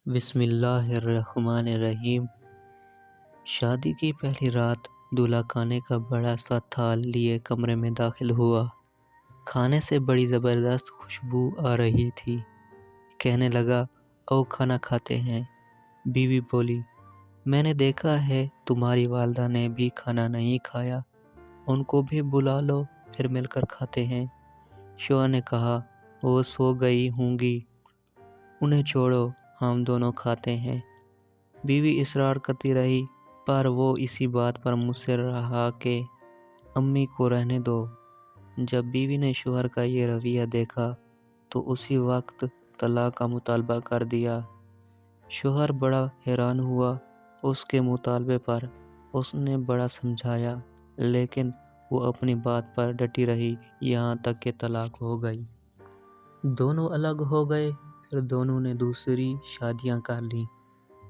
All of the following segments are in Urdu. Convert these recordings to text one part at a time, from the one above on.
بسم اللہ الرحمن الرحیم۔ شادی کی پہلی رات دولہا کھانے کا بڑا سا تھال لیے کمرے میں داخل ہوا۔ کھانے سے بڑی زبردست خوشبو آ رہی تھی۔ کہنے لگا، آؤ کھانا کھاتے ہیں۔ بیوی بولی، میں نے دیکھا ہے تمہاری والدہ نے بھی کھانا نہیں کھایا، ان کو بھی بلا لو، پھر مل کر کھاتے ہیں۔ شوہر نے کہا، وہ سو گئی ہوں گی، انہیں چھوڑو، ہم دونوں کھاتے ہیں۔ بیوی اصرار کرتی رہی، پر وہ اسی بات پر مصر رہا کہ امی کو رہنے دو۔ جب بیوی نے شوہر کا یہ رویہ دیکھا تو اسی وقت طلاق کا مطالبہ کر دیا۔ شوہر بڑا حیران ہوا اس کے مطالبے پر۔ اس نے بڑا سمجھایا، لیکن وہ اپنی بات پر ڈٹی رہی، یہاں تک کہ طلاق ہو گئی۔ دونوں الگ ہو گئے، پھر دونوں نے دوسری شادیاں کر لیں۔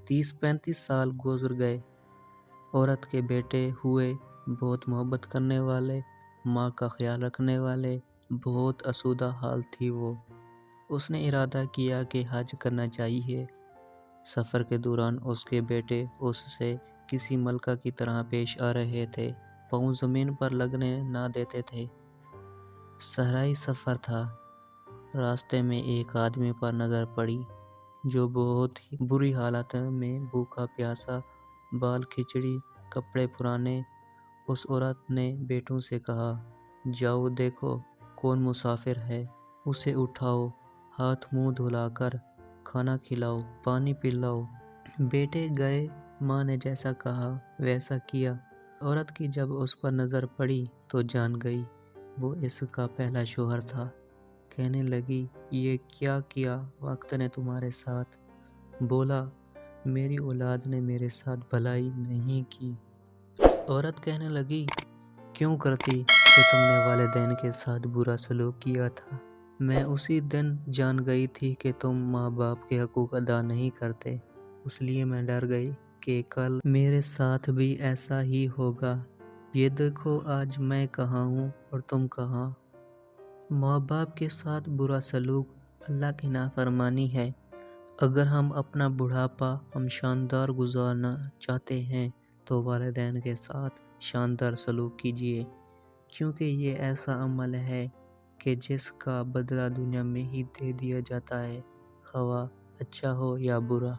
30-35 سال گزر گئے۔ عورت کے بیٹے ہوئے، بہت محبت کرنے والے، ماں کا خیال رکھنے والے، بہت آسودہ حال تھی وہ۔ اس نے ارادہ کیا کہ حج کرنا چاہیے۔ سفر کے دوران اس کے بیٹے اس سے کسی ملکہ کی طرح پیش آ رہے تھے، پاؤں زمین پر لگنے نہ دیتے تھے۔ صحرائی سفر تھا۔ راستے میں ایک آدمی پر نظر پڑی جو بہت ہی بری حالت میں بھوکا پیاسا، بال کھچڑی، کپڑے پرانے۔ اس عورت نے بیٹوں سے کہا، جاؤ دیکھو کون مسافر ہے، اسے اٹھاؤ، ہاتھ منہ دھلا کر کھانا کھلاؤ، پانی پلاؤ۔ بیٹے گئے، ماں نے جیسا کہا ویسا کیا۔ عورت کی جب اس پر نظر پڑی تو جان گئی وہ اس کا پہلا شوہر تھا۔ کہنے لگی، یہ کیا کیا وقت نے تمہارے ساتھ؟ بولا، میری اولاد نے میرے ساتھ بھلائی نہیں کی۔ عورت کہنے لگی، کیوں کرتی کہ تم نے والدین کے ساتھ برا سلوک کیا تھا۔ میں اسی دن جان گئی تھی کہ تم ماں باپ کے حقوق ادا نہیں کرتے، اس لیے میں ڈر گئی کہ کل میرے ساتھ بھی ایسا ہی ہوگا۔ یہ دیکھو آج میں کہاں ہوں اور تم کہاں۔ ماں باپ کے ساتھ برا سلوک اللہ کی نافرمانی ہے۔ اگر ہم اپنا بڑھاپا شاندار گزارنا چاہتے ہیں تو والدین کے ساتھ شاندار سلوک کیجیے، کیونکہ یہ ایسا عمل ہے کہ جس کا بدلہ دنیا میں ہی دے دیا جاتا ہے، خواہ اچھا ہو یا برا۔